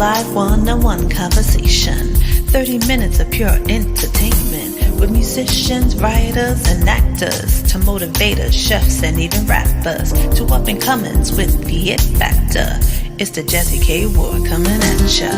Live one-on-one conversation, 30 minutes of pure entertainment with musicians, writers, and actors to motivators, chefs, and even rappers to up-and-comings with the it factor. It's the Jazzie K Ward coming at ya.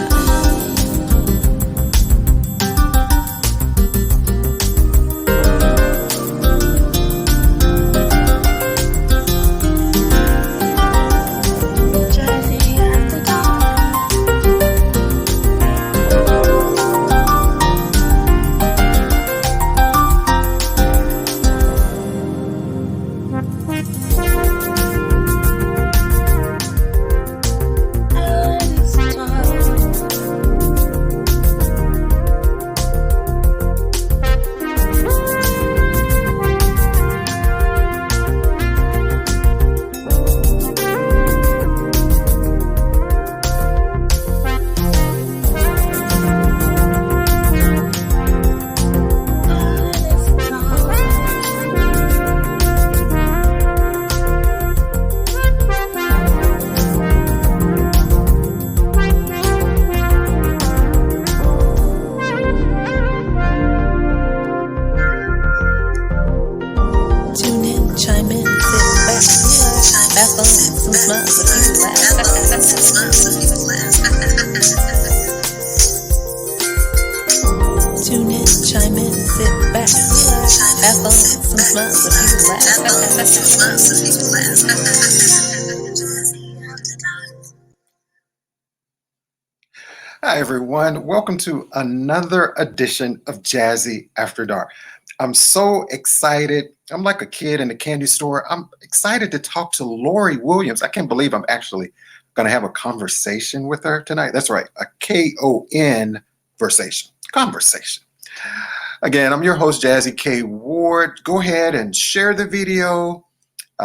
Tune in, chime in, sit back, have fun, some smiles, a few laughs. Hi, everyone. Welcome to another edition of Jazzy After Dark. I'm so excited. I'm like a kid in a candy store. I'm excited to talk to Lori Williams. I can't believe I'm actually going to have a conversation with her tonight. That's right, a conversation. Again, I'm your host, Jazzie K. Ward. Go ahead and share the video.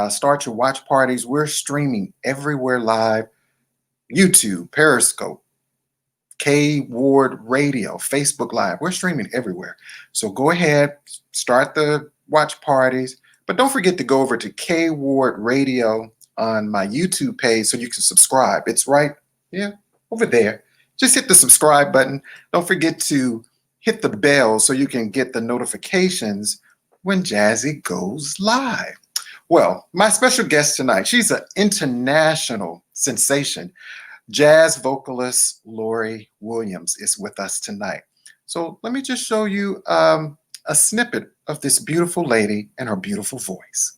Start your watch parties. We're streaming everywhere live. YouTube, Periscope, K Ward Radio, Facebook Live. We're streaming everywhere. So go ahead, start the watch parties. But don't forget to go over to K Ward Radio on my YouTube page so you can subscribe. It's right, over there. Just hit the subscribe button. Don't forget to hit the bell so you can get the notifications when Jazzie goes live. Well, my special guest tonight, she's an international sensation. Jazz vocalist Lori Williams is with us tonight. So let me just show you a snippet of this beautiful lady and her beautiful voice.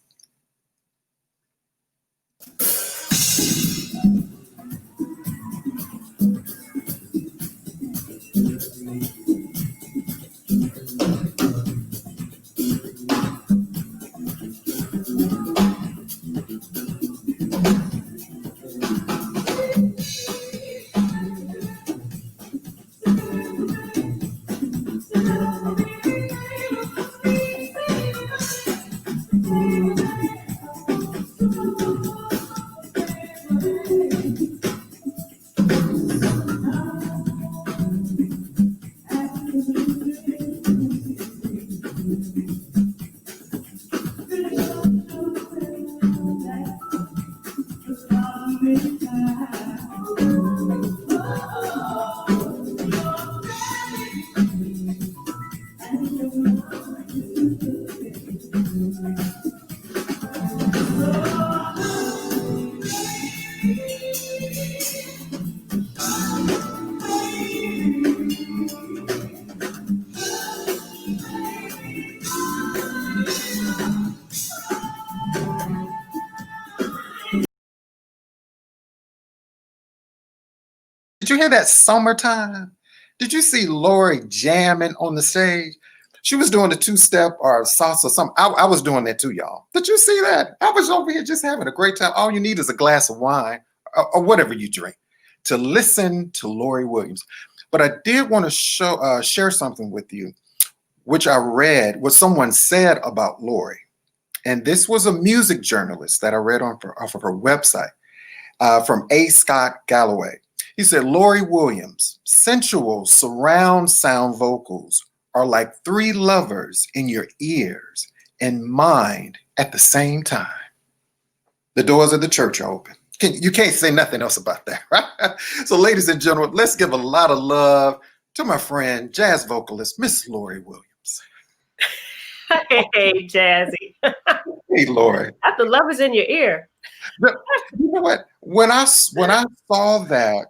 Did you hear that summertime? Did you see Lori jamming on the stage? She was doing the two-step or salsa, something. I was doing that too, y'all. Did you see that? I was over here just having a great time. All you need is a glass of wine or whatever you drink to listen to Lori Williams. But I did want to share something with you, which I read, what someone said about Lori. And this was a music journalist that I read off of her website from A. Scott Galloway. He said, Lori Williams' sensual surround sound vocals are like three lovers in your ears and mind at the same time. The doors of the church are open. You can't say nothing else about that, right? So ladies and gentlemen, let's give a lot of love to my friend, jazz vocalist, Miss Lori Williams. Hey, Jazzy. Hey, Lori. Not the lovers in your ear. You know what? When I saw that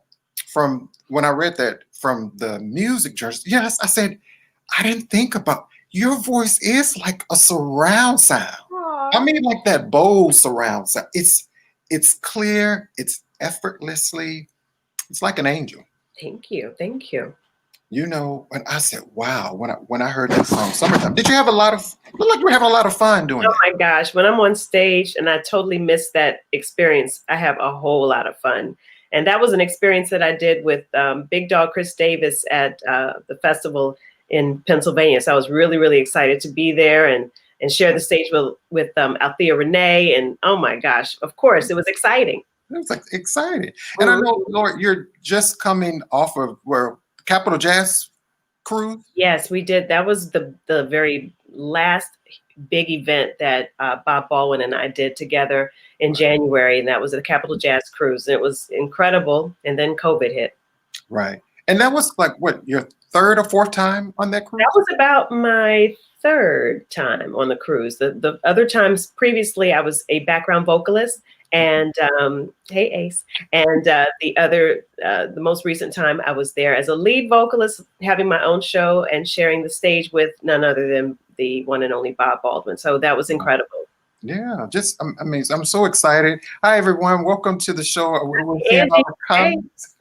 when I read that from the music journal, yes, I said, I didn't think about your voice is like a surround sound. Aww. I mean, like that bold surround sound. It's clear, it's effortlessly, it's like an angel. Thank you. Thank you. You know, and I said, wow, when I heard that song, Summertime, did you have look like you were having a lot of fun doing Oh that? my gosh, when I'm on stage and I totally miss that experience, I have a whole lot of fun. And that was an experience that I did with Big Dog Chris Davis at the festival in Pennsylvania. So I was really, really excited to be there and share the stage with Althea Renee. And oh my gosh, of course, it was exciting. It was like exciting. And I know, Lord, you're just coming off of Capital Jazz Cruise. Yes, we did. That was the very last big event that Bob Baldwin and I did together in January, and that was the Capital Jazz Cruise. And it was incredible. And then COVID hit. Right. And that was like what, your third or fourth time on that cruise? That was about my third time on the cruise. The other times previously, I was a background vocalist. And hey, Ace. And the most recent time I was there as a lead vocalist, having my own show and sharing the stage with none other than the one and only Bob Baldwin. So that was incredible. Yeah, just amazing. I'm so excited. Hi, everyone. Welcome to the show. We'll see about the comments.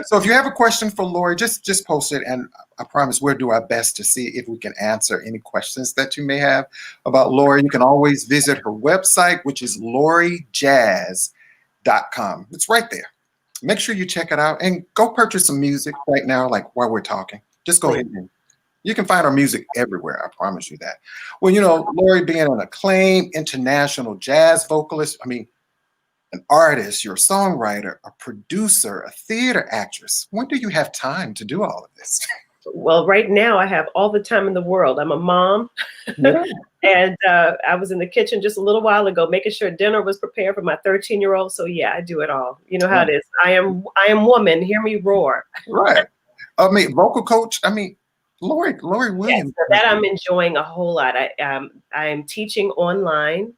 So if you have a question for Lori, just post it. And I promise we'll do our best to see if we can answer any questions that you may have about Lori. You can always visit her website, which is lorijazz.com. It's right there. Make sure you check it out and go purchase some music right now, like while we're talking. Just go ahead and you can find our music everywhere. I promise you that. Well, you know, Lori being an acclaimed international jazz vocalist, I mean, an artist, you're a songwriter, a producer, a theater actress. When do you have time to do all of this? Well, right now I have all the time in the world. I'm a mom. Yeah. And I was in the kitchen just a little while ago, making sure dinner was prepared for my 13-year-old. So yeah, I do it all. You know how it is. I am woman. Hear me roar. Right. I mean, vocal coach. I mean, Lori Williams. Yes, that I'm enjoying a whole lot. I am teaching online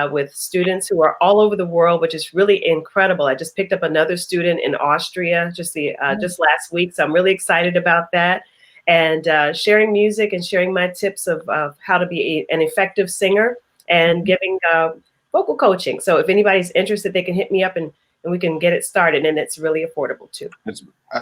with students who are all over the world, which is really incredible. I just picked up another student in Austria just last week, so I'm really excited about that. And sharing music and sharing my tips of how to be an effective singer and giving vocal coaching. So if anybody's interested, they can hit me up and we can get it started, and it's really affordable too.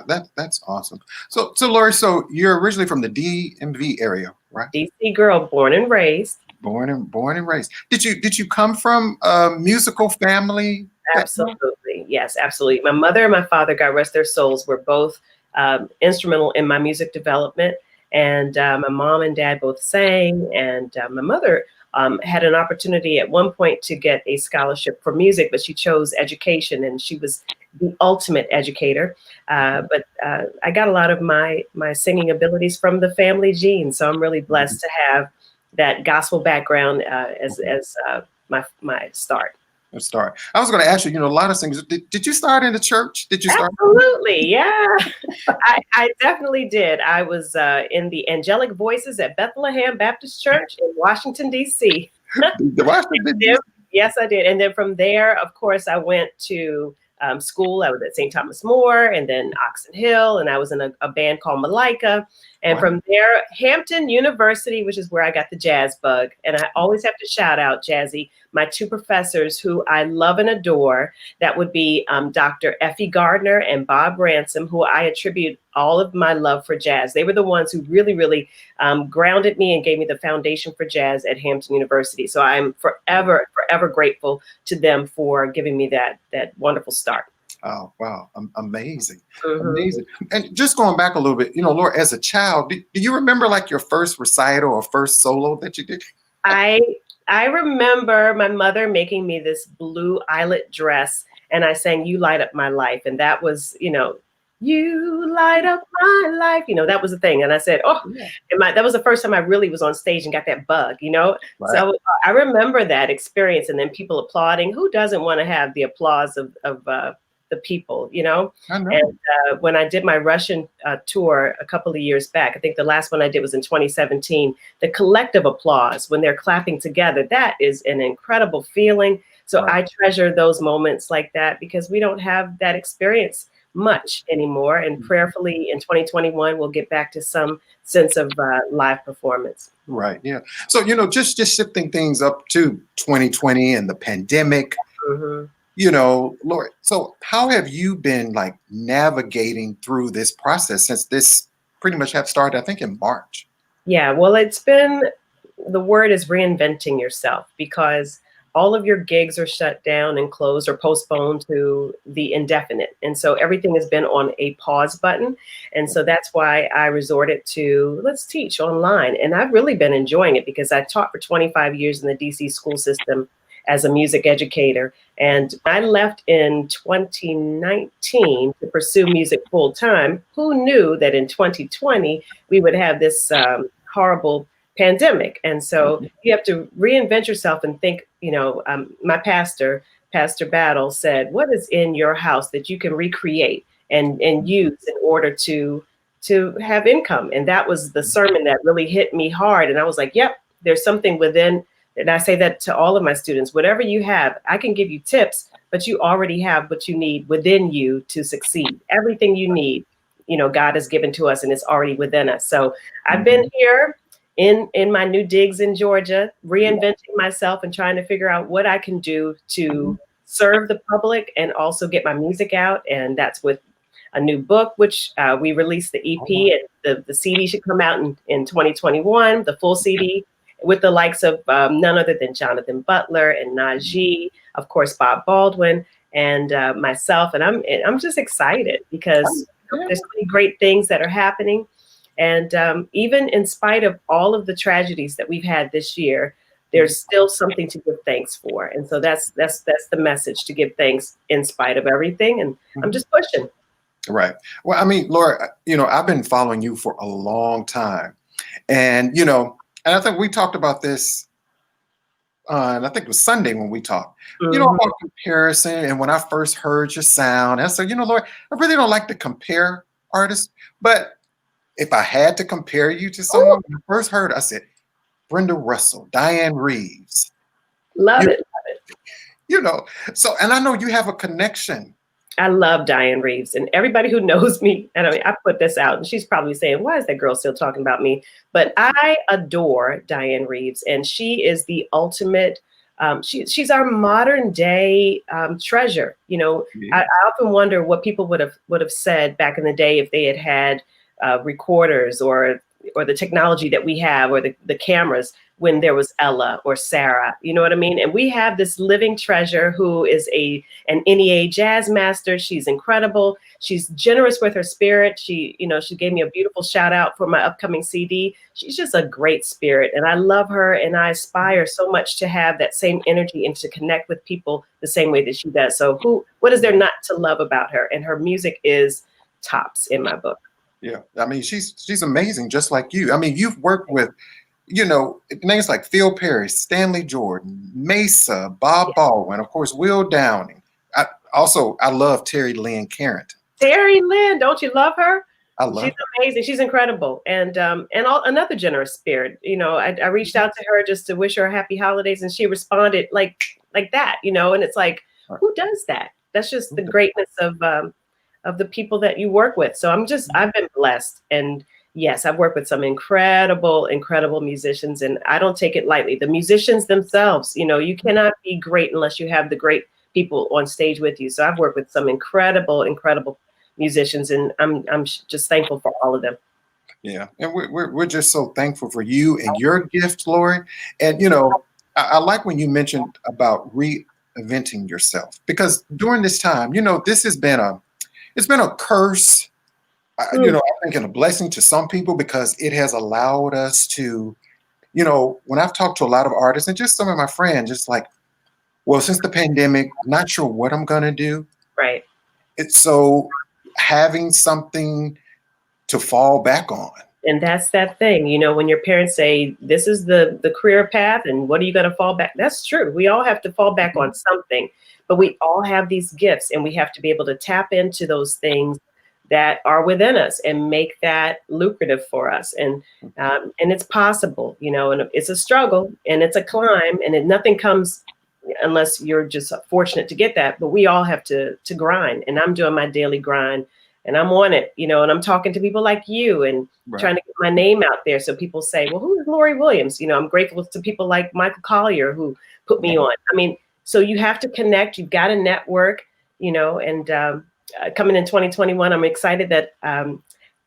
That's awesome. So Lori, so you're originally from the DMV area, right? DC girl, born and raised. Born and raised. Did you come from a musical family? Absolutely, yes, absolutely. My mother and my father, God rest their souls, were both instrumental in my music development, and my mom and dad both sang, and my mother had an opportunity at one point to get a scholarship for music, but she chose education, and she was the ultimate educator. But I got a lot of my singing abilities from the family gene, so I'm really blessed to have that gospel background as my start. Let's start. I was going to ask you, a lot of things. Did you start in the church? Did you start? Absolutely, yeah. I definitely did. I was in the Angelic Voices at Bethlehem Baptist Church in Washington, D.C. The Washington, D.C.? Yes, I did. And then from there, of course, I went to school. I was at St. Thomas More and then Oxon Hill, and I was in a band called Malika. And Wow. from there, Hampton University, which is where I got the jazz bug. And I always have to shout out, Jazzy, my two professors who I love and adore. That would be Dr. Effie Gardner and Bob Ransom, who I attribute all of my love for jazz. They were the ones who really, really grounded me and gave me the foundation for jazz at Hampton University. So I'm forever, forever grateful to them for giving me that wonderful start. Oh, wow. Amazing. Mm-hmm. Amazing. And just going back a little bit, Laura, as a child, do you remember like your first recital or first solo that you did? I remember my mother making me this blue eyelet dress, and I sang "You Light Up My Life," and that was, "You light up my life." That was the thing. And I said, "Oh," and that was the first time I really was on stage and got that bug. Right. So I remember that experience, and then people applauding. Who doesn't want to have the applause of the people? I know. And when I did my Russian tour a couple of years back, I think the last one I did was in 2017, the collective applause when they're clapping together, that is an incredible feeling. So Right. I treasure those moments like that because we don't have that experience much anymore. And prayerfully in 2021, we'll get back to some sense of live performance. Right. Yeah. So, just shifting things up to 2020 and the pandemic. Mm-hmm. Laura, so how have you been like navigating through this process since this pretty much have started, I think, in March? Yeah, well, the word is reinventing yourself because all of your gigs are shut down and closed or postponed to the indefinite. And so everything has been on a pause button. And so that's why I resorted to let's teach online. And I've really been enjoying it because I taught for 25 years in the DC school system as a music educator. And I left in 2019 to pursue music full time. Who knew that in 2020 we would have this horrible pandemic? And so you have to reinvent yourself and think, my pastor, Pastor Battle, said, what is in your house that you can recreate and use in order to have income? And that was the sermon that really hit me hard. And I was like, yep, there's something within. And I say that to all of my students, whatever you have, I can give you tips, but you already have what you need within you to succeed. Everything you need, God has given to us and it's already within us. So I've been here in my new digs in Georgia, reinventing myself and trying to figure out what I can do to serve the public and also get my music out. And that's with a new book, which we released the EP and the CD should come out in 2021, the full CD, with the likes of none other than Jonathan Butler and JAZZIE, of course, Bob Baldwin, and myself. And I'm just excited because there's so many great things that are happening. And even in spite of all of the tragedies that we've had this year, there's still something to give thanks for. And so that's the message, to give thanks in spite of everything. And I'm just pushing. Right. Well, I mean, Laura, I've been following you for a long time. And, and I think we talked about this on, I think it was Sunday when we talked, about comparison. And when I first heard your sound, I said, Laura, I really don't like to compare artists. But if I had to compare you to someone, when I first heard, I said, Brenda Russell, Diane Reeves. Love it. So, and I know you have a connection. I love Diane Reeves, and everybody who knows me, and I put this out, and she's probably saying, why is that girl still talking about me? But I adore Diane Reeves, and she is the ultimate, she's our modern day treasure. I often wonder what people would have said back in the day if they had recorders or the technology that we have, or the cameras when there was Ella or Sarah, you know what I mean? And we have this living treasure who is an NEA jazz master. She's incredible. She's generous with her spirit. She gave me a beautiful shout out for my upcoming CD. She's just a great spirit, and I love her, and I aspire so much to have that same energy and to connect with people the same way that she does. So what is there not to love about her? And her music is tops in my book. Yeah. I mean, she's amazing, just like you. I mean, you've worked with, you know, names like Phil Perry, Stanley Jordan, Mesa, Bob Yeah. Baldwin, of course, Will Downing. I love Terry Lynn Carrington. Terry Lynn, don't you love her? I She's love her. amazing. She's incredible, and another generous spirit. You know, I reached out to her just to wish her happy holidays, and she responded like that. You know, and it's like, who does that? That's just the greatness of the people that you work with. So I've been blessed, and yes, I've worked with some incredible musicians, and I don't take it lightly. The musicians themselves, you know, you cannot be great unless you have the great people on stage with you. So I've worked with some incredible musicians, and I'm just thankful for all of them. Yeah, and we're just so thankful for you and your gift, Lori. And you know, I like when you mentioned about reinventing yourself, because during this time, you know, this has been a curse. You know, I think, and a blessing to some people, because it has allowed us to, you know, when I've talked to a lot of artists and just some of my friends, just like, well, since the pandemic, I'm not sure what I'm gonna do. Right. It's so having something to fall back on. And that's that thing, you know, when your parents say this is the career path and what are you going to fall back? That's true. We all have to fall back on something, but we all have these gifts, and we have to be able to tap into those things that are within us and make that lucrative for us. And it's possible, you know, and it's a struggle and it's a climb, and nothing comes unless you're just fortunate to get that. But we all have to grind, and I'm doing my daily grind, and I'm on it, you know, and I'm talking to people like you and trying to get my name out there. So people say, well, who is Lori Williams? You know, I'm grateful to people like Michael Collier who put me on. I mean, so you have to connect, you've got to network, you know, and coming in 2021, I'm excited that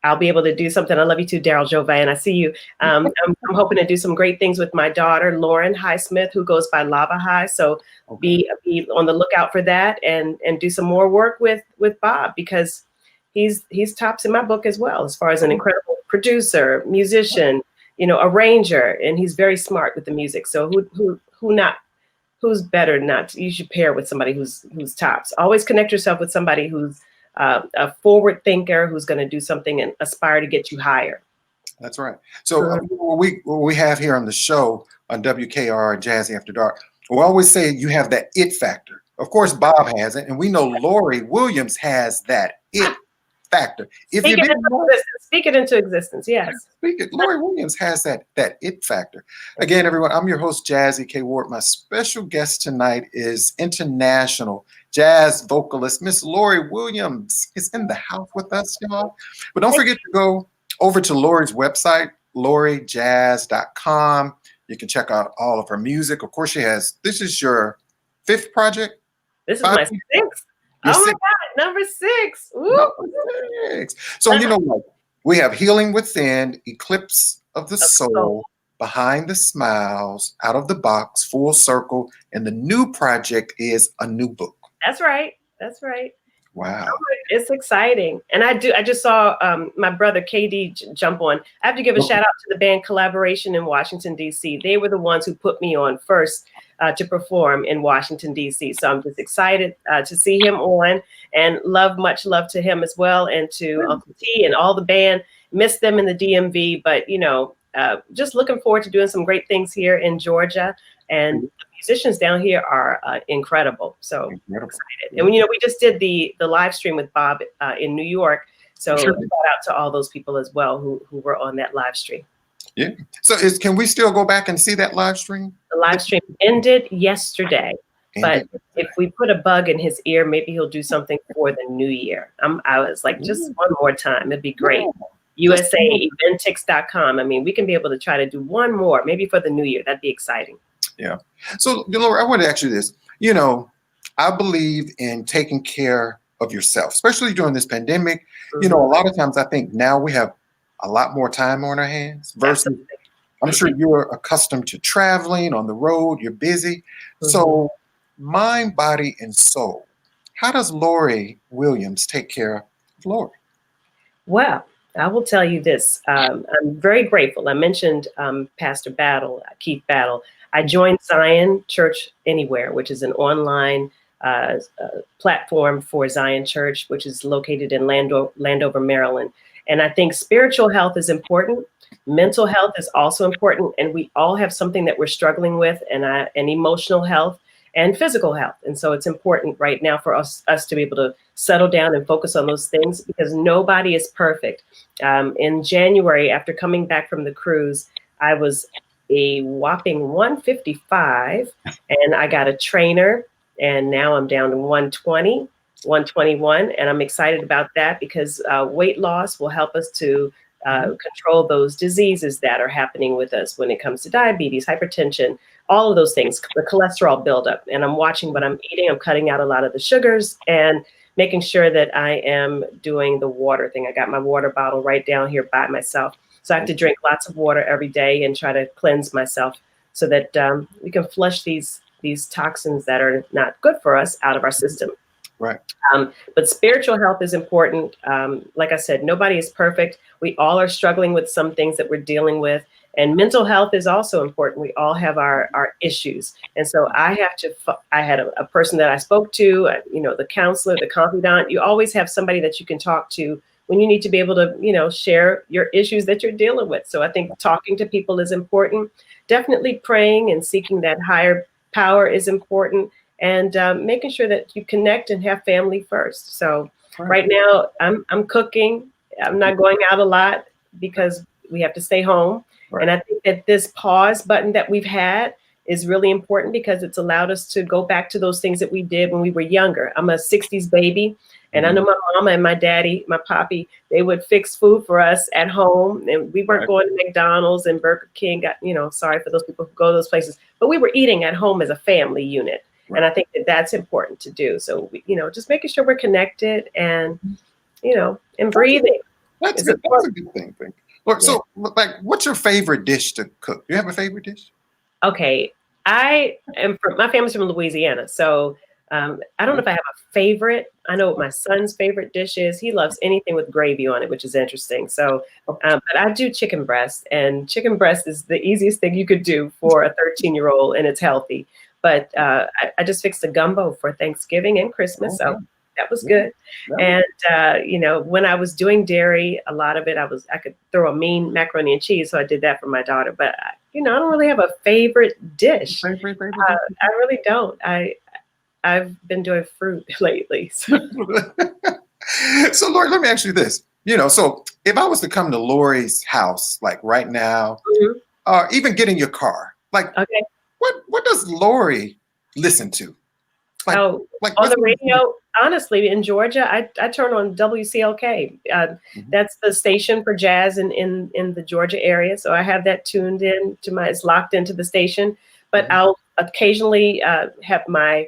I'll be able to do something. I love you too, Daryl Jovan. I see you. I'm hoping to do some great things with my daughter, Lauren Highsmith, who goes by Lava High. So be on the lookout for that, and do some more work with Bob, because he's tops in my book as well, as far as an incredible producer, musician, you know, arranger, and he's very smart with the music. So who's better not? You should pair with somebody who's tops. Always connect yourself with somebody who's a forward thinker, who's going to do something and aspire to get you higher. That's right. So we have here on the show on WKR Jazzy After Dark, we always say you have that it factor. Of course, Bob has it, and we know Lori Williams has that it factor. If you didn't know, speak it into existence. Yes. Speak it. Lori Williams has that it factor. Again, everyone, I'm your host, Jazzy K. Ward. My special guest tonight is international jazz vocalist Miss Lori Williams. Is in the house with us, y'all. But don't forget to go over to Lori's website, lorijazz.com. You can check out all of her music. Of course, this is your 5th project? This is my 6th. Oh my God, number 6. Number 6. So, you know what? We have Healing Within, Eclipse of the Soul, Behind the Smiles, Out of the Box, Full Circle, and the new project is a new book. That's right. That's right. Wow. It's exciting. And I just saw my brother KD jump on. I have to give a shout out to the band Collaboration in Washington, D.C. They were the ones who put me on first to perform in Washington, D.C. So I'm just excited to see him on, and much love to him as well, and to Uncle T and all the band. Miss them in the DMV, but, you know, just looking forward to doing some great things here in Georgia. And the musicians down here are incredible. So excited. And, you know, we just did the live stream with Bob in New York. So shout out to all those people as well who were on that live stream. Yeah. So can we still go back and see that live stream? The live stream ended yesterday. But if we put a bug in his ear, maybe he'll do something for the new year. I was like, just one more time. It'd be great. USA.eventix.com. I mean, we can be able to try to do one more, maybe for the new year. That'd be exciting. Yeah. So, Laura, I want to ask you this. You know, I believe in taking care of yourself, especially during this pandemic. You know, a lot of times I think now we have a lot more time on our hands versus I'm sure you're accustomed to traveling on the road. You're busy. So mind, body, and soul. How does Lori Williams take care of Lori? Well, I will tell you this. I'm very grateful. I mentioned Pastor Keith Battle. I joined Zion Church Anywhere, which is an online platform for Zion Church, which is located in Landover, Maryland. And I think spiritual health is important. Mental health is also important. And we all have something that we're struggling with, and emotional health and physical health. And so it's important right now for us to be able to settle down and focus on those things, because nobody is perfect. In January, after coming back from the cruise, I was a whopping 155, and I got a trainer, and now I'm down to 120, 121. And I'm excited about that, because weight loss will help us to control those diseases that are happening with us when it comes to diabetes, hypertension, all of those things, the cholesterol buildup. And I'm watching what I'm eating. I'm cutting out a lot of the sugars and making sure that I am doing the water thing. I got my water bottle right down here by myself. So I have to drink lots of water every day and try to cleanse myself so that we can flush these toxins that are not good for us out of our system. Right. But spiritual health is important. Like I said, nobody is perfect. We all are struggling with some things that we're dealing with. And mental health is also important. We all have our issues. And so I had a person that I spoke to, the counselor, the confidant. You always have somebody that you can talk to when you need to be able to, share your issues that you're dealing with. So I think talking to people is important. Definitely praying and seeking that higher power is important. And making sure that you connect and have family first. So right now I'm cooking. I'm not going out a lot because we have to stay home. Right. And I think that this pause button that we've had is really important, because it's allowed us to go back to those things that we did when we were younger. I'm a 60s baby. And I know my mama and my daddy, my poppy, they would fix food for us at home. And we weren't going to McDonald's and Burger King. Sorry for those people who go to those places. But we were eating at home as a family unit. Right. And I think that that's important to do. So, just making sure we're connected and, and breathing. That's good. That's a good thing. Look, yeah. So, what's your favorite dish to cook? Do you have a favorite dish? Okay. My family's from Louisiana. So, I don't know if I have a favorite. I know what my son's favorite dish is. He loves anything with gravy on it, which is interesting. So, but I do chicken breast, and chicken breast is the easiest thing you could do for a 13-year-old, and it's healthy. But I just fixed a gumbo for Thanksgiving and Christmas. Okay. So that was good. Yeah. And, when I was doing dairy, a lot of it, I could throw a mean macaroni and cheese. So I did that for my daughter. But, I don't really have a favorite dish. Favorite I really don't. I've been doing fruit lately. So, so Lori, let me ask you this. So if I was to come to Lori's house, like right now, even get in your car, okay. What does Lori listen to? On the radio, honestly, in Georgia, I turn on WCLK. That's the station for jazz in the Georgia area. So I have that tuned in it's locked into the station. But I'll occasionally have my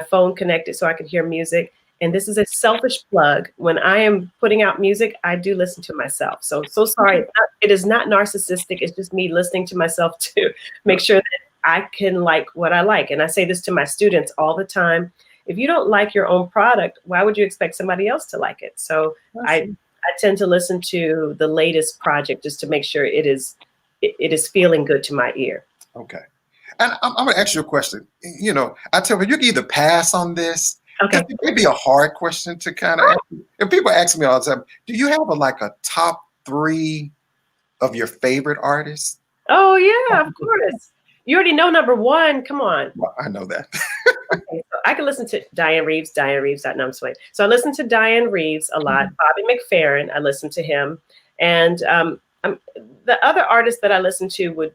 phone connected so I can hear music. And this is a selfish plug. When I am putting out music, I do listen to myself. So sorry. It is not narcissistic. It's just me listening to myself to make sure that I can like what I like. And I say this to my students all the time. If you don't like your own product, why would you expect somebody else to like it? So I tend to listen to the latest project just to make sure it is feeling good to my ear. Okay. And I'm going to ask you a question. I tell you, you can either pass on this. Okay. It may be a hard question to kind of ask. If people ask me all the time, do you have a top 3 of your favorite artists? Oh, yeah, of course. You already know number 1. Come on. Well, I know that. Okay, so I can listen to Diane Reeves. No, I'm sorry. So I listen to Diane Reeves a lot. Bobby McFerrin, I listen to him. And the other artists that I listen to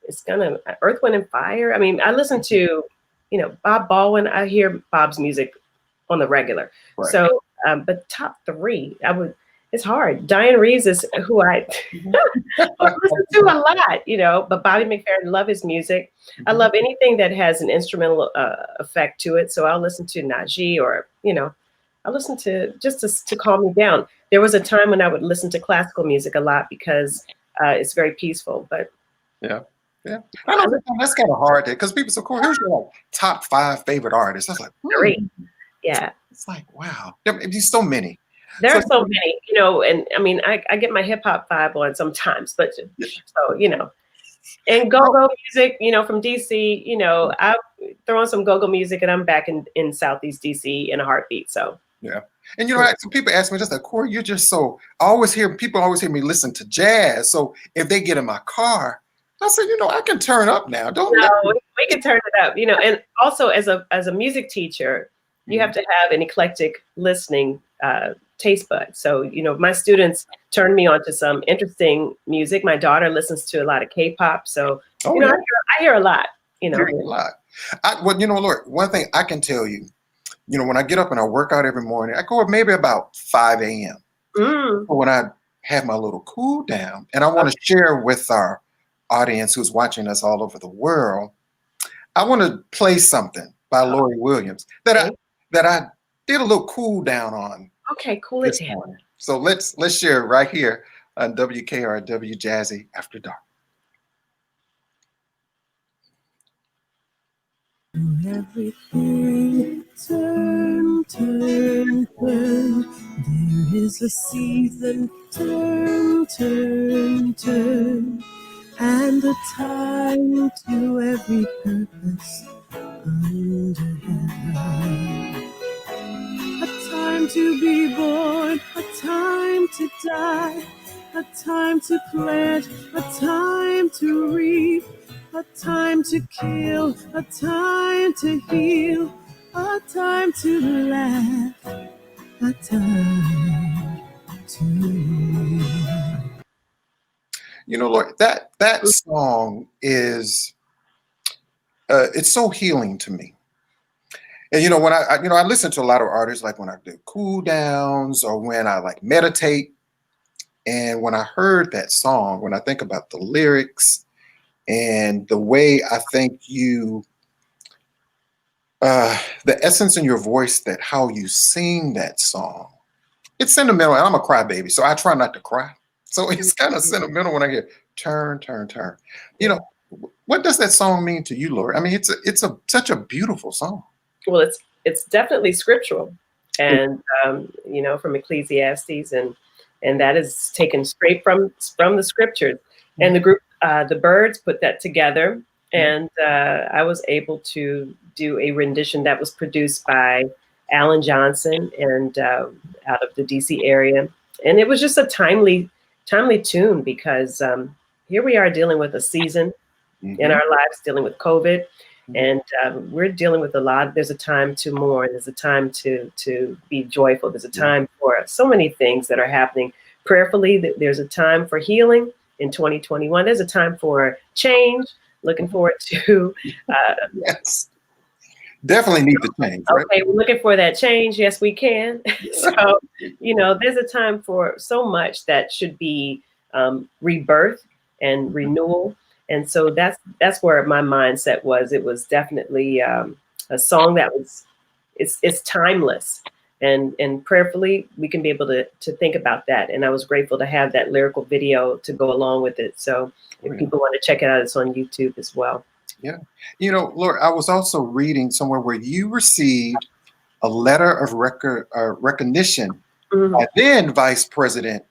it's gonna Earth, Wind and Fire. I mean, I listen to, Bob Baldwin. I hear Bob's music on the regular. Right. So, but top 3, it's hard. Diane Reeves is who I listen to a lot, but Bobby McFerrin, love his music. I love anything that has an instrumental effect to it. So I'll listen to JAZZIE, or, I listen to just to calm me down. There was a time when I would listen to classical music a lot because it's very peaceful, but yeah. I know that's kind of hard because people say, cool, here's your top 5 favorite artists. I was like, 3. Yeah. It's like, wow. There's so many. There are so many, and I mean, I get my hip hop vibe on sometimes, but so, and go-go music, from DC, I throw on some go-go music and I'm back in Southeast DC in a heartbeat. So Yeah. And some people ask me just like, Corey, you're just so, people always hear me listen to jazz. So if they get in my car, I said, I can turn up now. Don't No, let me. we can turn it up, and also as a music teacher, you have to have an eclectic listening taste bud. So, my students turn me on to some interesting music. My daughter listens to a lot of K-pop. So, Oh, yeah. I hear a lot, Hear a lot. Lord, one thing I can tell you, when I get up and I work out every morning, I go up maybe about 5 a.m. When I have my little cool down, and I want to share with our audience who's watching us all over the world, I want to play something by Lori Williams that I did a little cool down on. Okay, cool this it down. morning. So let's share it right here on WKRW Jazzy After Dark. Everything turn, turn, turn. There is a season, turn, turn, turn, and a time to every purpose under heaven. A time to be born, a time to die, a time to plant, a time to reap, a time to kill, a time to heal, a time to laugh, a time to live. Lord, that song is it's so healing to me. And when I listen to a lot of artists, like when I do cool downs or when I like meditate, and when I heard that song, when I think about the lyrics and the way I think the essence in your voice, that how you sing that song, it's sentimental. And I'm a crybaby, so I try not to cry. So it's kind of sentimental when I hear turn, turn, turn. What does that song mean to you, Lori? I mean, it's such a beautiful song. Well, it's definitely scriptural, and from Ecclesiastes, and that is taken straight from the scriptures. And the group, the Birds, put that together, and I was able to do a rendition that was produced by Alan Johnson and out of the DC area, and it was just a timely tune because here we are dealing with a season in our lives, dealing with COVID. And we're dealing with a lot. There's a time to mourn. There's a time to be joyful. There's a time for so many things that are happening prayerfully. There's a time for healing in 2021. There's a time for change. Looking forward to. Yes. Definitely need to change. Right? Okay, we're looking for that change. Yes, we can. So, there's a time for so much that should be rebirth and renewal. And so that's where my mindset was. It was definitely a song that it's timeless, and prayerfully we can be able to think about that. And I was grateful to have that lyrical video to go along with it. So if people want to check it out, it's on YouTube as well. Yeah, Lord, I was also reading somewhere where you received a letter of recognition by then Vice President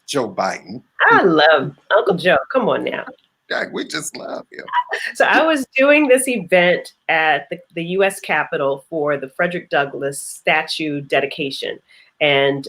Joe Biden. I love Uncle Joe. Come on now. We just love him. So I was doing this event at the U.S. Capitol for the Frederick Douglass statue dedication. And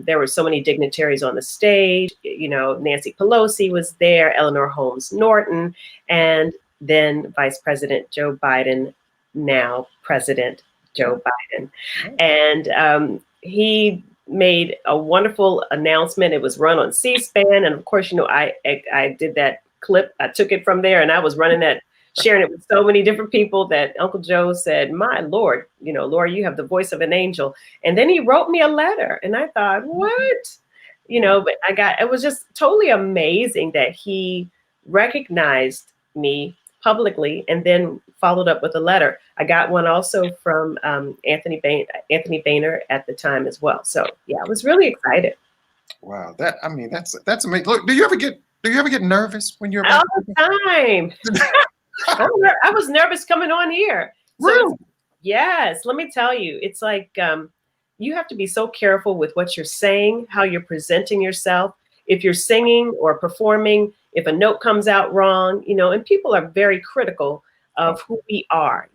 there were so many dignitaries on the stage. Nancy Pelosi was there, Eleanor Holmes Norton, and then Vice President Joe Biden, now President Joe Biden. And he made a wonderful announcement. It was run on C-SPAN. And of course, I did that clip. I took it from there and I was running that, sharing it with so many different people that Uncle Joe said, my Lord, Lord, you have the voice of an angel. And then he wrote me a letter and I thought, what? But it was just totally amazing that he recognized me publicly and then followed up with a letter. I got one also from Anthony Boehner at the time as well. So yeah, I was really excited. Wow, that's amazing. Look, do you ever get nervous when you're all the time? I was nervous coming on here. So really? Yes, let me tell you, it's like you have to be so careful with what you're saying, how you're presenting yourself. If you're singing or performing, if a note comes out wrong, and people are very critical of who we are,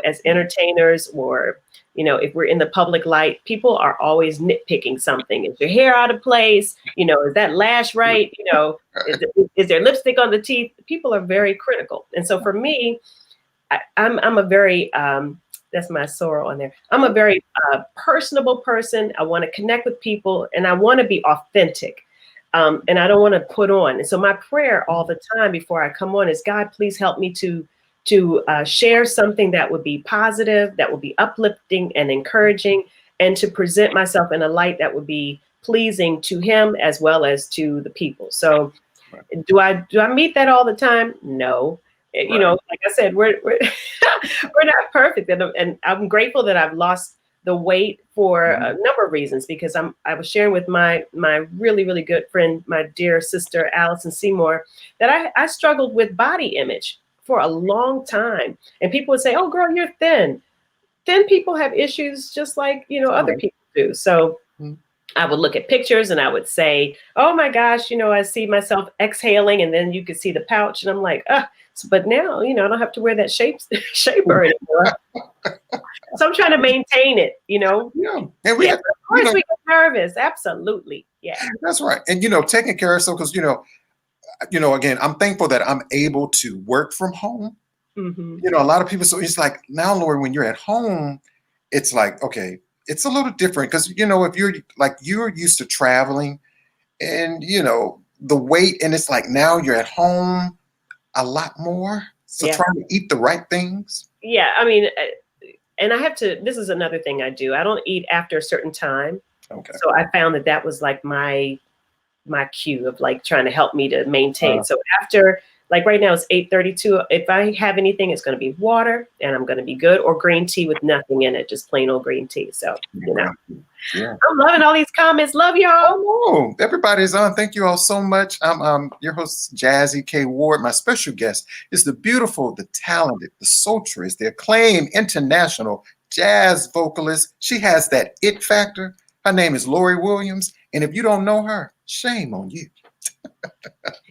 as entertainers, or, if we're in the public light. People are always nitpicking something. Is your hair out of place? Is that lash right? Is there lipstick on the teeth? People are very critical. And so for me, I'm a very, that's my sorrow on there. I'm a very personable person. I want to connect with people, and I want to be authentic. And I don't want to put on. And so my prayer all the time before I come on is, God, please help me to share something that would be positive, that would be uplifting and encouraging, and to present myself in a light that would be pleasing to Him as well as to the people. So do I meet that all the time? No. Right. Like I said, we're we're not perfect, and I'm grateful that I've lost the weight for a number of reasons, because I was sharing with my really, really good friend, my dear sister Allison Seymour, that I struggled with body image for a long time, and people would say, "Oh, girl, you're thin." Thin people have issues just like other people do. So I would look at pictures and I would say, "Oh my gosh, I see myself exhaling," and then you could see the pouch, and I'm like, but now, I don't have to wear that shaper anymore. So I'm trying to maintain it, Yeah. And we of course we get nervous. Absolutely. Yeah. That's right. And, taking care of yourself, because, again, I'm thankful that I'm able to work from home. A lot of people, so it's like, now, Lord, when you're at home, it's like, okay, it's a little different, because, if you're used to traveling and, the weight, and it's like, now you're at home a lot more. So trying to eat the right things. Yeah. I mean, and I have to, this is another thing I do. I don't eat after a certain time. Okay. So I found that was like my cue of like trying to help me to maintain. So after, like right now it's 8:32. If I have anything, it's going to be water, and I'm going to be good, or green tea with nothing in it, just plain old green tea. So, Yeah. I'm loving all these comments. Love y'all. Oh, everybody's on. Thank you all so much. I'm your host, JAZZIE K. Ward. My special guest is the beautiful, the talented, the sultruous, the acclaimed international jazz vocalist. She has that it factor. Her name is Lori Williams. And if you don't know her, shame on you.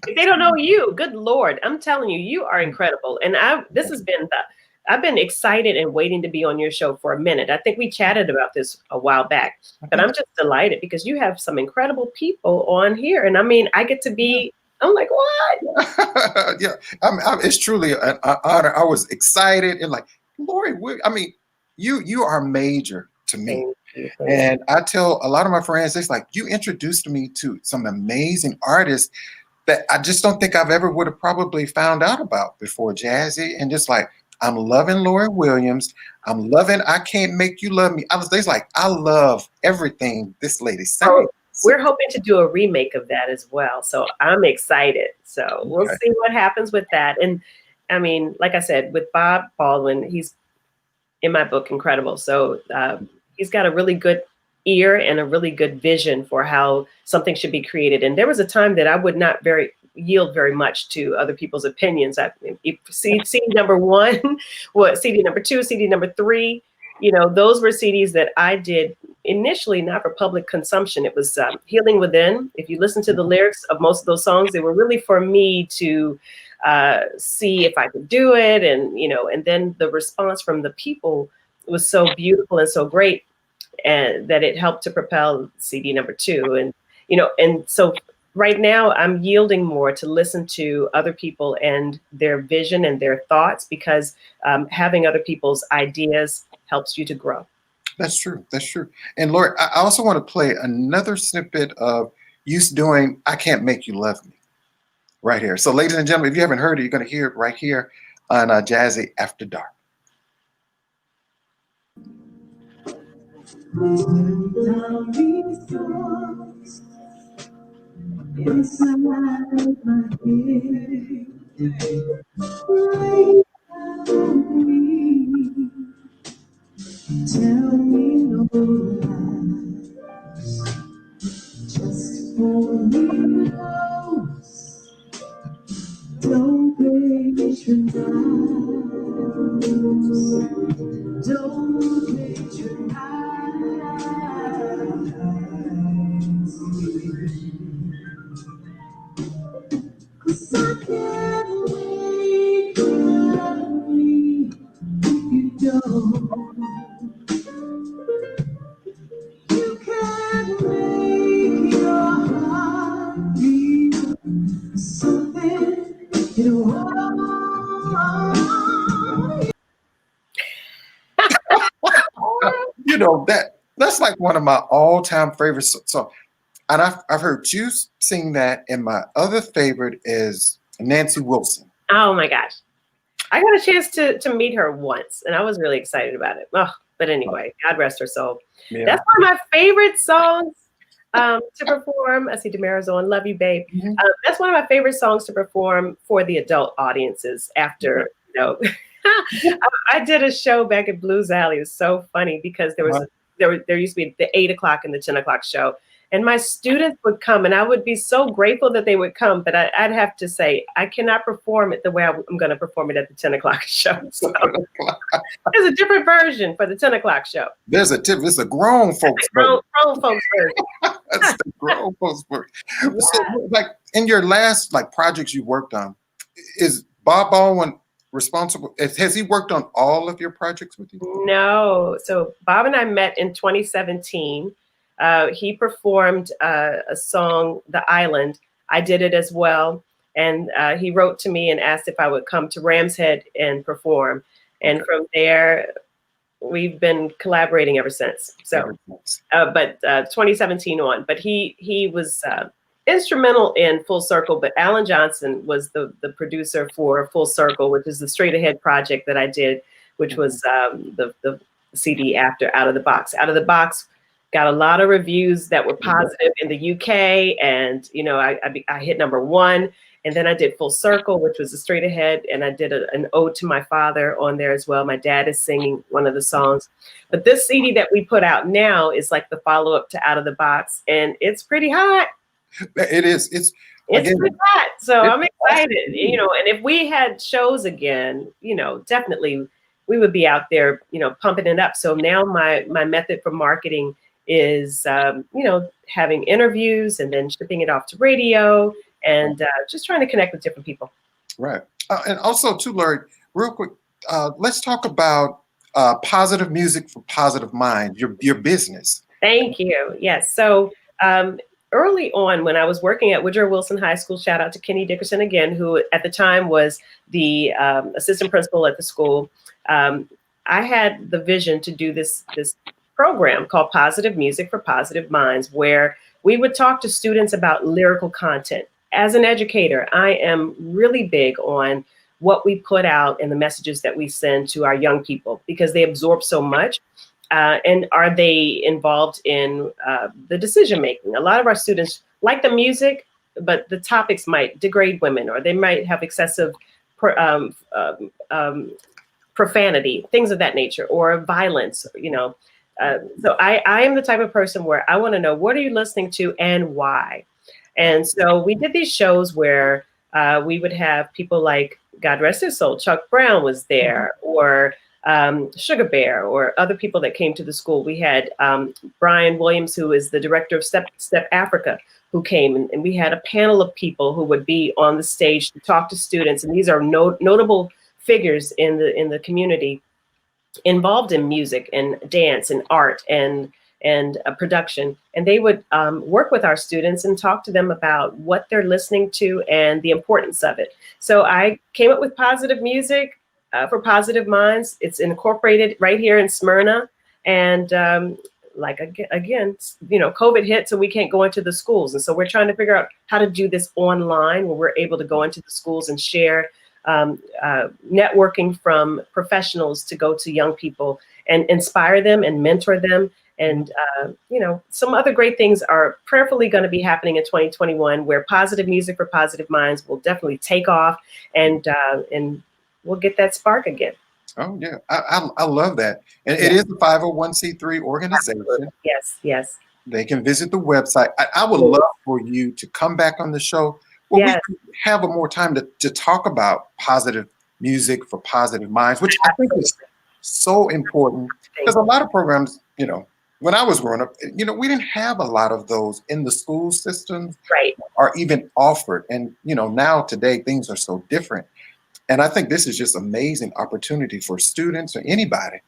If they don't know you, good Lord, I'm telling you, you are incredible. And I've been excited and waiting to be on your show for a minute. I think we chatted about this a while back, but I'm just delighted because you have some incredible people on here. And I mean, I get to be, I'm like, what? Yeah, it's truly an honor. I was excited and like, Lori, I mean, you are major to me. And I tell a lot of my friends, it's like, you introduced me to some amazing artists that I just don't think I've ever would have probably found out about before, JAZZIE. And just like, I'm loving Lori Williams. I'm loving I Can't Make You Love Me. I love everything this lady said. Oh, we're hoping to do a remake of that as well. So I'm excited. So we'll see what happens with that. And I mean, like I said, with Bob Baldwin, he's in my book incredible. So he's got a really good ear and a really good vision for how something should be created. And there was a time that I would not yield very much to other people's opinions. CD number 1, CD number 2, CD number 3, those were CDs that I did initially not for public consumption. It was Healing Within. If you listen to the lyrics of most of those songs, they were really for me to see if I could do it. And then the response from the people was so beautiful and so great, and that it helped to propel CD number 2. And, and so right now I'm yielding more to listen to other people and their vision and their thoughts, because having other people's ideas helps you to grow. That's true. That's true. And Lori, I also want to play another snippet of you doing I Can't Make You Love Me right here. So ladies and gentlemen, if you haven't heard it, you're going to hear it right here on JAZZIE After Dark. Inside my head, right now, tell me no lies, just for me close, don't patronize, don't patronize. 'Cause I can't wait for me. You know, that's like one of my all-time favorites. So, and I've heard you sing that, and my other favorite is Nancy Wilson. Oh my gosh. I got a chance to meet her once, and I was really excited about it. Oh, but anyway, God rest her soul. Yeah. That's one of my favorite songs to perform. I see Demara's on. Love you, babe. Mhm. That's one of my favorite songs to perform for the adult audiences after, you know. I did a show back at Blues Alley. It was so funny because there used to be the 8 o'clock and the 10 o'clock show. And my students would come, and I would be so grateful that they would come. But I'd have to say, I cannot perform it the way I'm going to perform it at the 10 o'clock show. So there's a different version for the 10 o'clock show. There's a tip. It's a grown folks version. Grown folks version. That's the grown folks version. So, like in your last like projects you worked on, is Bob Baldwin responsible? Has he worked on all of your projects with you? No. So Bob and I met in 2017. He performed a song, The Island. I did it as well. And he wrote to me and asked if I would come to Ram's Head and perform. And from there, we've been collaborating ever since. So, but 2017 on. But he was instrumental in Full Circle. But Alan Johnson was the producer for Full Circle, which is the Straight Ahead project that I did, which was the CD after Out of the Box. Out of the Box got a lot of reviews that were positive in the UK, and you know, I hit #1, and then I did Full Circle, which was a Straight Ahead, and I did an ode to my father on there as well. My dad is singing one of the songs, but this CD that we put out now is like the follow-up to Out of the Box, and it's pretty hot. It is. It's again, pretty hot. So I'm excited, you know. And if we had shows again, you know, definitely we would be out there, you know, pumping it up. So now my method for marketing is, you know, having interviews and then shipping it off to radio and just trying to connect with different people. Right. And also too, Larry, real quick, let's talk about positive music for positive minds, your business. Thank you. Yes. So early on when I was working at Woodrow Wilson High School, shout out to Kenny Dickerson again, who at the time was the assistant principal at the school. I had the vision to do this program called Positive Music for Positive Minds, where we would talk to students about lyrical content. As an educator, I am really big on what we put out and the messages that we send to our young people, because they absorb so much. And are they involved in the decision making? A lot of our students like the music, but the topics might degrade women, or they might have excessive profanity, things of that nature, or violence, you know. So I am the type of person where I want to know, what are you listening to and why? And so we did these shows where we would have people like, God rest his soul, Chuck Brown was there, or Sugar Bear, or other people that came to the school. We had Brian Williams, who is the director of Step Africa, who came, and we had a panel of people who would be on the stage to talk to students. And these are notable figures in the community involved in music and dance and art and production. And they would work with our students and talk to them about what they're listening to and the importance of it. So I came up with Positive Music for Positive Minds. It's incorporated right here in Smyrna. And like, again, you know, COVID hit, so we can't go into the schools. And so we're trying to figure out how to do this online, where we're able to go into the schools and share networking from professionals to go to young people and inspire them and mentor them. And, you know, some other great things are prayerfully going to be happening in 2021, where Positive Music for Positive Minds will definitely take off, and we'll get that spark again. Oh, yeah. I love that. And it is a 501c3 organization. Absolutely. Yes, yes. They can visit the website. I would love for you to come back on the show where we can have more time to talk about positive music for positive minds, which I think is so important, because a lot of programs, you know, when I was growing up, you know, we didn't have a lot of those in the school systems, right, or even offered. And, you know, now today things are so different. And I think this is just amazing opportunity for students or anybody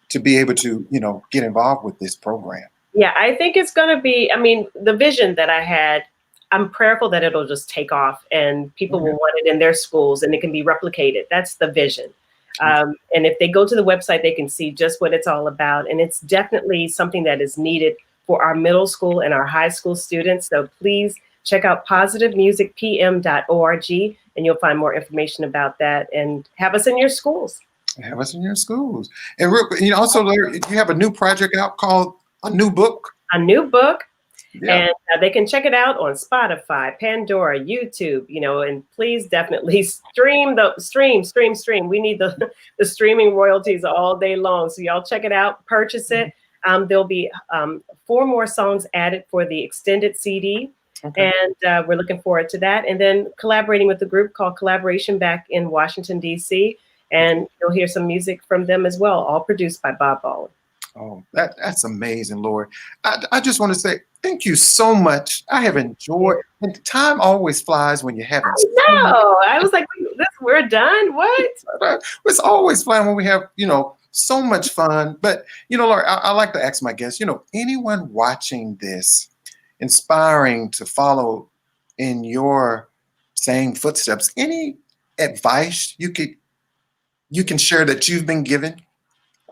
to be able to, you know, get involved with this program. Yeah, I think it's going to be, I mean, the vision that I had I'm prayerful that it'll just take off and people will want it in their schools and it can be replicated. That's the vision. And if they go to the website, they can see just what it's all about. And it's definitely something that is needed for our middle school and our high school students. So please check out positivemusicpm.org and you'll find more information about that, and have us in your schools. Have us in your schools. And also, Larry, you have a new project out called A New Book. A new book. Yeah. And they can check it out on Spotify, Pandora, YouTube, and please definitely stream. We need the streaming royalties all day long. So y'all check it out, purchase it. There'll be 4 more songs added for the extended CD. Okay. And we're looking forward to that. And then collaborating with a group called Collaboration back in Washington, D.C. And you'll hear some music from them as well, all produced by Bob Baldwin. Oh, that's amazing, Lord. I just want to say thank you so much. I have enjoyed, and time always flies when you're having. No, I was like, we're done. What? It's always fun when we have, so much fun. But, Lord, I like to ask my guests, anyone watching this, inspiring to follow in your same footsteps, any advice you can share that you've been given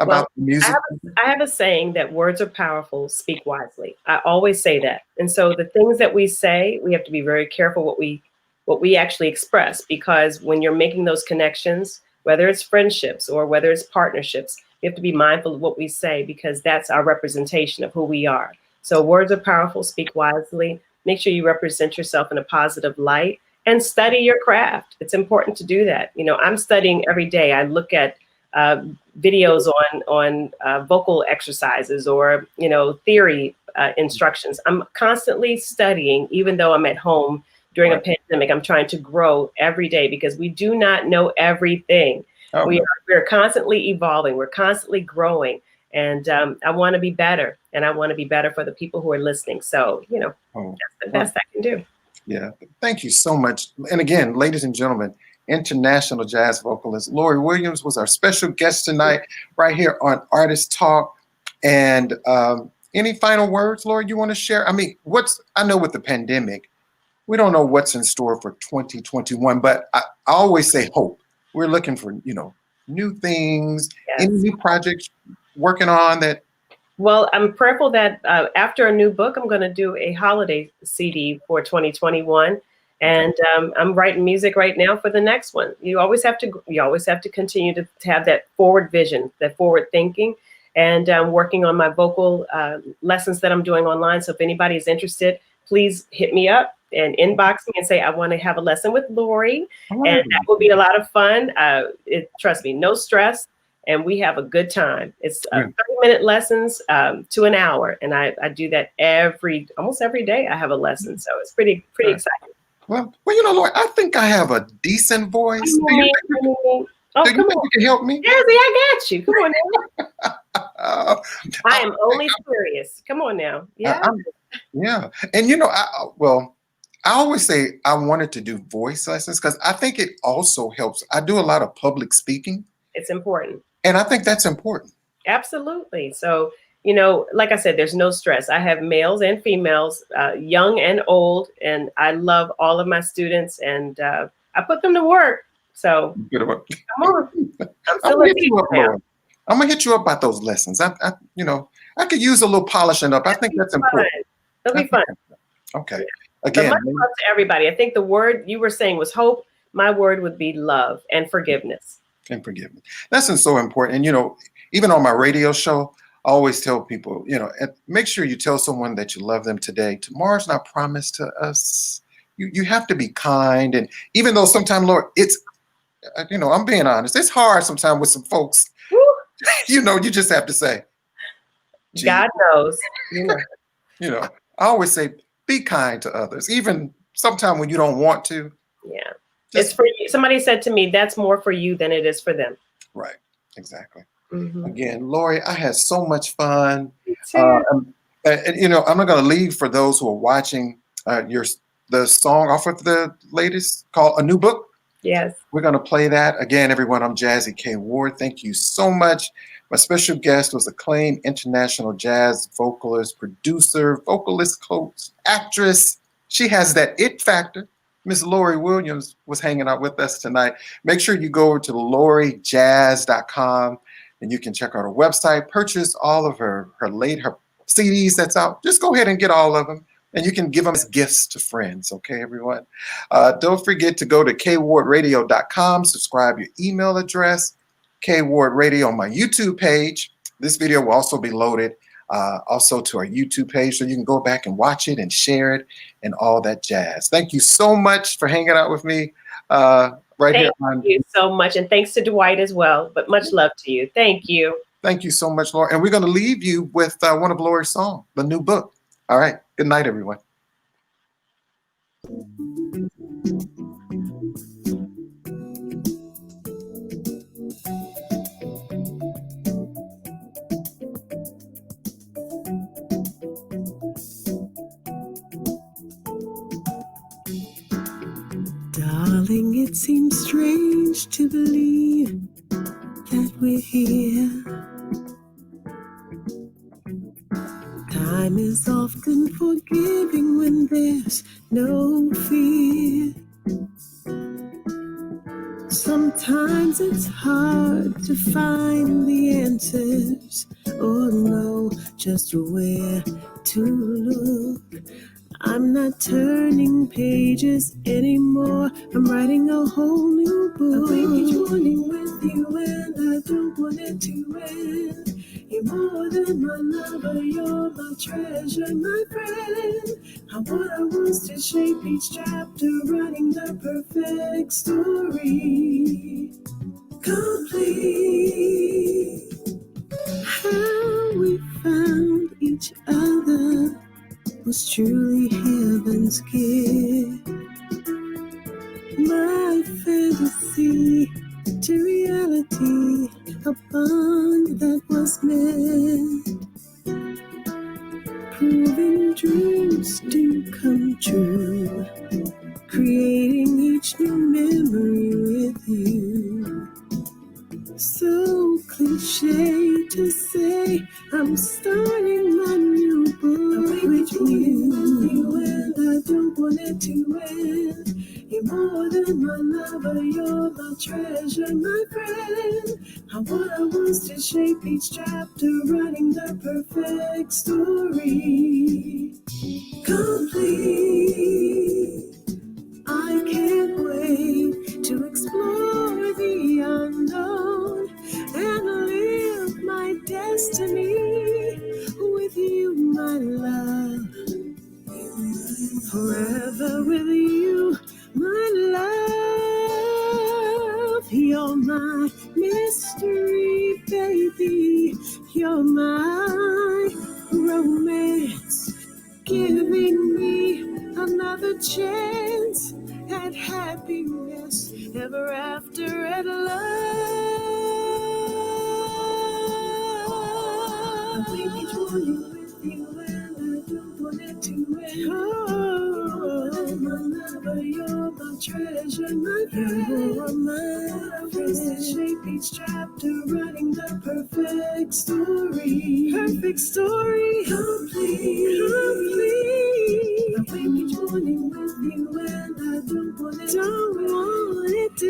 about the music? I have a saying that words are powerful, speak wisely. I always say that. And so the things that we say, we have to be very careful what we actually express, because when you're making those connections, whether it's friendships or whether it's partnerships, we have to be mindful of what we say, because that's our representation of who we are. So words are powerful, speak wisely, make sure you represent yourself in a positive light, and study your craft. It's important to do that. I'm studying every day. I look at videos on vocal exercises or, theory instructions. I'm constantly studying, even though I'm at home during a pandemic. I'm trying to grow every day, because we do not know everything. We're constantly evolving. We're constantly growing. And I want to be better, and I want to be better for the people who are listening. So, that's the best I can do. Yeah. Thank you so much. And again, ladies and gentlemen, international jazz vocalist Lori Williams was our special guest tonight, right here on Artist Talk. And any final words, Lori, you want to share? I mean, I know with the pandemic, we don't know what's in store for 2021, but I always say hope. We're looking for, new things, any new projects working on that. Well, I'm prayerful that after a new book, I'm going to do a holiday CD for 2021. And I'm writing music right now for the next one. You always have to continue to have that forward vision, that forward thinking. And I'm working on my vocal lessons that I'm doing online. So if anybody is interested, please hit me up and inbox me and say, I want to have a lesson with Lori. And that will be a lot of fun. Trust me, no stress. And we have a good time. It's 30-minute lessons to an hour. And I do that almost every day. I have a lesson. So it's pretty exciting. Well, Lord, I think I have a decent voice. Do you think you can help me? Jazzie, I got you. Come on now. I am only serious. Come on now. Yeah. Yeah. And, I always say I wanted to do voice lessons because I think it also helps. I do a lot of public speaking. It's important. And I think that's important. Absolutely. So, like I said, there's no stress. I have males and females, young and old, and I love all of my students, and I put them to work. So come on. I'm gonna hit you up about those lessons. I could use a little polishing up. I think that's important. It'll be fun. Okay. Yeah. Again, much love to everybody. I think the word you were saying was hope. My word would be love and forgiveness. And forgiveness. That's so important. And, even on my radio show, I always tell people, make sure you tell someone that you love them today. Tomorrow's not promised to us. You have to be kind. And even though sometimes, Lord, it's, I'm being honest, it's hard sometimes with some folks. You just have to say, God knows. I always say, be kind to others, even sometimes when you don't want to. Yeah. It's for you. Somebody said to me, that's more for you than it is for them. Right. Exactly. Mm-hmm. Again, Lori, I had so much fun. Me too. I'm not going to leave for those who are watching the song off of the latest called A New Book. Yes. We're going to play that. Again, everyone, I'm JAZZIE K. Ward. Thank you so much. My special guest was acclaimed international jazz vocalist, producer, vocalist, coach, actress, She has that it factor. Miss Lori Williams was hanging out with us tonight. Make sure you go over to LoriJazz.com and you can check out her website, purchase all of her CDs that's out. Just go ahead and get all of them, and you can give them as gifts to friends, okay, everyone? Don't forget to go to kwardradio.com, subscribe your email address, Kward Radio on my YouTube page. This video will also be loaded also to our YouTube page, so you can go back and watch it and share it and all that jazz. Thank you so much for hanging out with me here. Thank you so much, and thanks to Dwight as well, but much love to you. Thank you. Thank you so much, Laura. And we're going to leave you with one of Lori's songs, the new book. All right. Good night, everyone. Darling, it seems strange to believe that we're here. Time is often forgiving when there's no fear. Sometimes it's hard to find the answers or know just where to look. I'm not turning pages anymore. I'm writing a whole new book. I wake each morning with you and I don't want it to end. You're more than my lover, you're my treasure, my friend. I want us to shape each chapter, writing the perfect story. Complete. How we found each other was truly heaven's gift. My fantasy to reality, a bond that was meant, proving dreams do come true, creating each new memory with you. So cliche to say, I'm starting my new book with you, and I don't want it to end. You're more than my lover, you're my treasure, my friend. I want us to shape each chapter, writing the perfect story. Complete. I can't wait to explore the unknown and live my destiny with you, my love. Forever with you, my love. You're my mystery, baby. You're my romance, giving me another chance at happiness ever after, at love. I wake each morning with you and I don't want it to end. Oh, my lover, you're my treasure, my friend. You're my friend. Shape each chapter, writing the perfect story. Perfect story. Complete. Complete. I wake each morning with you and I don't want it to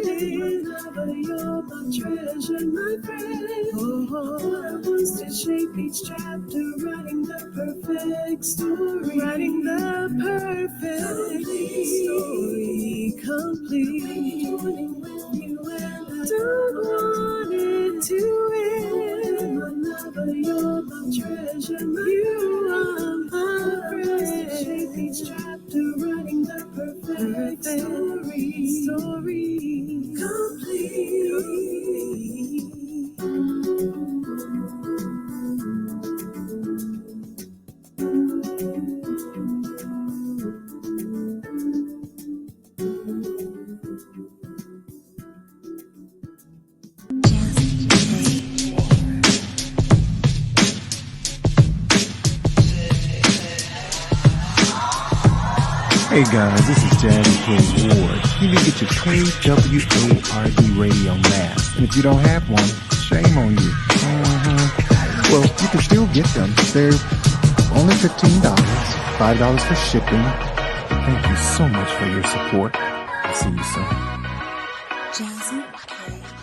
end. My lover, you're my treasure, my friend. Oh, I was to shape each chapter, writing the perfect story. Writing the perfect story. Complete. Morning with you and I don't want it to end. My lover, you're my treasure, my you are my friend. Shape each chapter, writing the perfect story. Complete. Hey guys, this is JAZZIE K. Ward. You need to get your KWARD radio mask. And if you don't have one, shame on you. Well, you can still get them. They're only $15, $5 for shipping. Thank you so much for your support. I'll see you soon. Jazzy K.